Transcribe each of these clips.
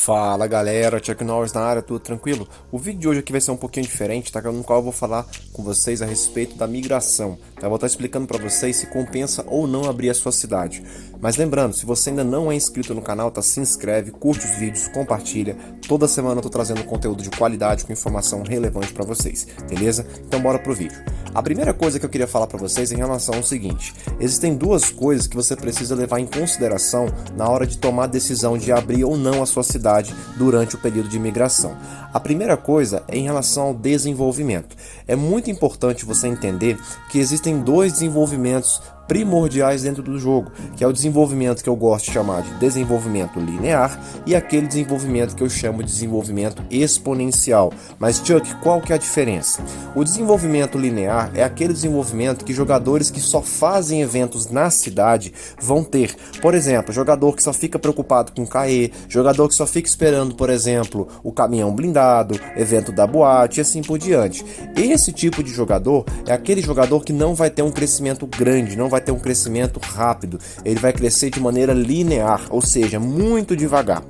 Fala galera, Chuck Norris na área, tudo tranquilo? O vídeo de hoje aqui vai ser um pouquinho diferente, tá? No qual eu vou falar com vocês a respeito da migração, tá? Eu vou estar explicando para vocês se compensa ou não abrir a sua cidade. Mas lembrando, se você ainda não é inscrito no canal, tá? Se inscreve, curte os vídeos, compartilha. Toda semana eu tô trazendo conteúdo de qualidade com informação relevante para vocês, beleza? Então bora pro vídeo. A primeira coisa que eu queria falar para vocês é em relação ao seguinte: existem duas coisas que você precisa levar em consideração na hora de tomar a decisão de abrir ou não a sua cidade durante o período de imigração. A primeira coisa é em relação ao desenvolvimento. É muito importante você entender que existem dois desenvolvimentos primordiais dentro do jogo, que é o desenvolvimento que eu gosto de chamar de desenvolvimento linear e aquele desenvolvimento que eu chamo de desenvolvimento exponencial. Mas Chuck, qual que é a diferença? O desenvolvimento linear é aquele desenvolvimento que jogadores que só fazem eventos na cidade vão ter. Por exemplo, jogador que só fica preocupado com KE, jogador que só fica esperando, por exemplo, o caminhão blindado, evento da boate e assim por diante. Esse tipo de jogador é aquele jogador que não vai ter um crescimento grande, não vai ter um crescimento rápido, ele vai crescer de maneira linear, ou seja, muito devagar.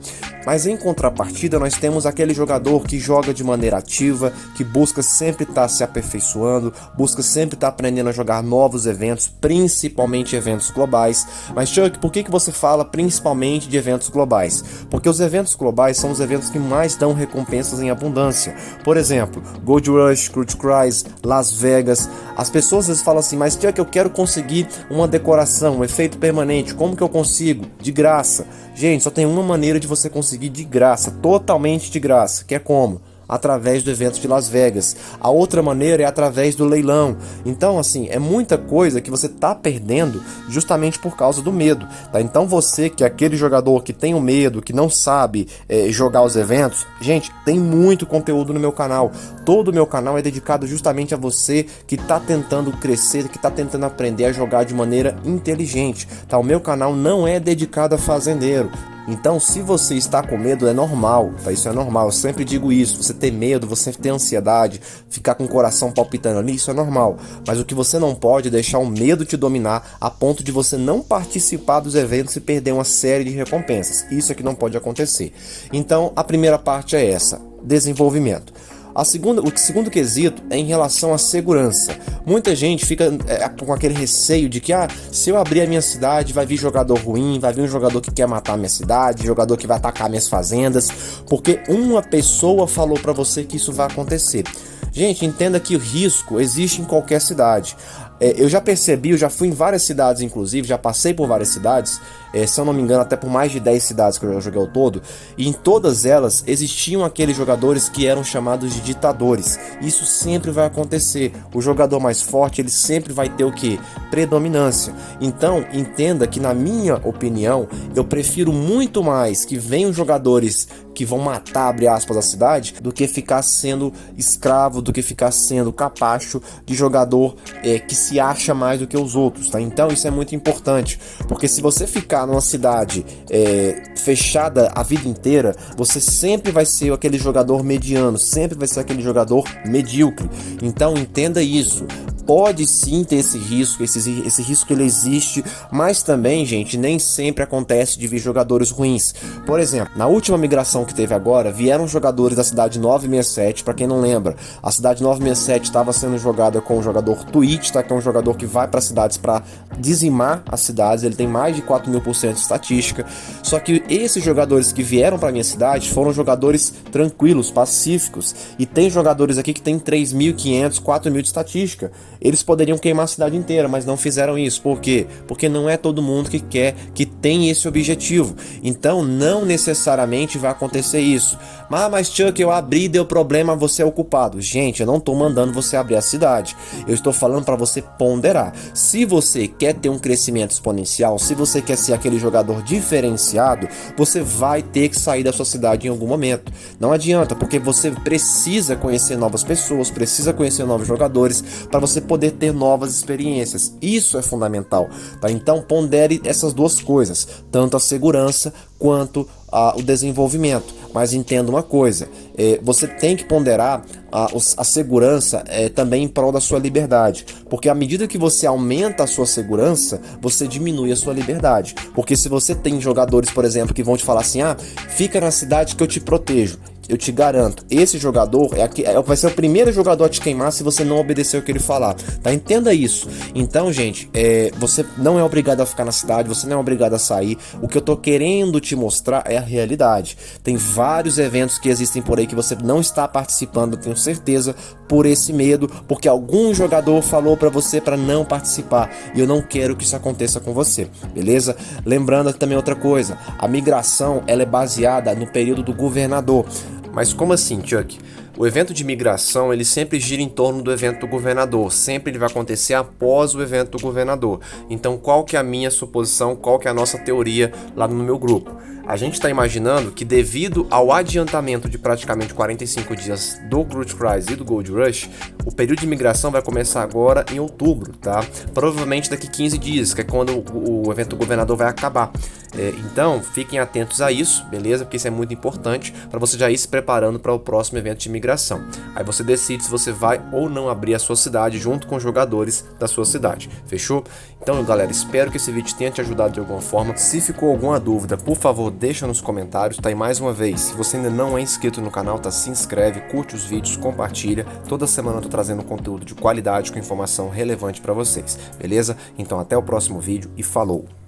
Mas em contrapartida nós temos aquele jogador que joga de maneira ativa, que busca sempre estar se aperfeiçoando, busca sempre estar aprendendo a jogar novos eventos, principalmente eventos globais. Mas Chuck, por que você fala principalmente de eventos globais? Porque os eventos globais são os eventos que mais dão recompensas em abundância. Por exemplo, Gold Rush, Cruise Cruise, Las Vegas. As pessoas às vezes falam assim: mas Chuck, eu quero conseguir uma decoração, um efeito permanente, como que eu consigo? De graça. Gente, só tem uma maneira de você conseguir de graça, totalmente de graça, que é como? Através do evento de Las Vegas. A outra maneira é através do leilão. Então, assim, é muita coisa que você tá perdendo justamente por causa do medo, tá? Então você que é aquele jogador que tem o medo, que não sabe jogar os eventos, gente, tem muito conteúdo no meu canal. Todo o meu canal é dedicado justamente a você que tá tentando crescer, que tá tentando aprender a jogar de maneira inteligente, tá? O meu canal não é dedicado a fazendeiro. Então, se você está com medo, é normal, tá? Isso é normal, eu sempre digo isso. Você ter medo, você ter ansiedade, ficar com o coração palpitando ali, isso é normal. Mas o que você não pode é deixar o medo te dominar a ponto de você não participar dos eventos e perder uma série de recompensas. Isso é que não pode acontecer. Então, a primeira parte é essa: desenvolvimento. O segundo quesito é em relação à segurança. Muita gente fica com aquele receio de que se eu abrir a minha cidade vai vir jogador ruim, vai vir um jogador que quer matar a minha cidade, jogador que vai atacar minhas fazendas, porque uma pessoa falou para você que isso vai acontecer. Gente, entenda que o risco existe em qualquer cidade. Eu já percebi, eu já fui em várias cidades, inclusive, já passei por várias cidades, se eu não me engano, até por mais de 10 cidades que eu já joguei ao todo, e em todas elas existiam aqueles jogadores que eram chamados de ditadores. Isso sempre vai acontecer. O jogador mais forte, ele sempre vai ter o que? Predominância. Então, entenda que, na minha opinião, eu prefiro muito mais que venham jogadores que vão matar, abre aspas, a cidade, do que ficar sendo escravo, do que ficar sendo capacho de jogador que se acha mais do que os outros, tá? Então isso é muito importante, porque se você ficar numa cidade fechada a vida inteira, você sempre vai ser aquele jogador mediano, sempre vai ser aquele jogador medíocre. Então entenda isso. Pode sim ter esse risco, esse risco ele existe, mas também, gente, nem sempre acontece de vir jogadores ruins. Por exemplo, na última migração que teve agora, vieram jogadores da cidade 967, para quem não lembra, a cidade 967 estava sendo jogada com o jogador Twitch, tá? Que é um jogador que vai para cidades para dizimar as cidades, ele tem mais de 4.000% de estatística, só que esses jogadores que vieram para minha cidade foram jogadores tranquilos, pacíficos, e tem jogadores aqui que tem 3.500, 4.000 de estatística. Eles poderiam queimar a cidade inteira, mas não fizeram isso. Por quê? Porque não é todo mundo que quer, que tem esse objetivo. Então não necessariamente vai acontecer isso. Mas Chuck, eu abri e deu problema, você é o culpado. Gente, eu não estou mandando você abrir a cidade. Eu estou falando para você ponderar. Se você quer ter um crescimento exponencial, se você quer ser aquele jogador diferenciado, você vai ter que sair da sua cidade em algum momento. Não adianta, porque você precisa conhecer novas pessoas, precisa conhecer novos jogadores, para você poder ter novas experiências. Isso é fundamental, tá? Então pondere essas duas coisas, tanto a segurança quanto o desenvolvimento. Mas entenda uma coisa, você tem que ponderar a segurança também em prol da sua liberdade, porque à medida que você aumenta a sua segurança, você diminui a sua liberdade. Porque se você tem jogadores, por exemplo, que vão te falar assim, fica na cidade que eu te protejo, eu te garanto, esse jogador vai ser o primeiro jogador a te queimar se você não obedecer o que ele falar, tá? Entenda isso. Então, gente, você não é obrigado a ficar na cidade, você não é obrigado a sair. O que eu tô querendo te mostrar é a realidade. Tem vários eventos que existem por aí que você não está participando, eu tenho certeza, por esse medo, porque algum jogador falou pra você pra não participar, e eu não quero que isso aconteça com você, beleza? Lembrando também outra coisa, a migração ela é baseada no período do governador. Mas como assim, Chuck? O evento de migração ele sempre gira em torno do evento do governador, sempre ele vai acontecer após o evento do governador. Então qual que é a minha suposição, qual que é a nossa teoria lá no meu grupo? A gente está imaginando que devido ao adiantamento de praticamente 45 dias do Groot Cries e do Gold Rush, o período de migração vai começar agora em outubro, tá? Provavelmente daqui 15 dias, que é quando o evento do governador vai acabar. Então, fiquem atentos a isso, beleza? Porque isso é muito importante para você já ir se preparando para o próximo evento de migração. Aí você decide se você vai ou não abrir a sua cidade junto com os jogadores da sua cidade, fechou? Então, galera, espero que esse vídeo tenha te ajudado de alguma forma. Se ficou alguma dúvida, por favor, deixa nos comentários, tá? E mais uma vez, se você ainda não é inscrito no canal, tá? Se inscreve, curte os vídeos, compartilha. Toda semana eu tô trazendo conteúdo de qualidade com informação relevante para vocês, beleza? Então, até o próximo vídeo e falou!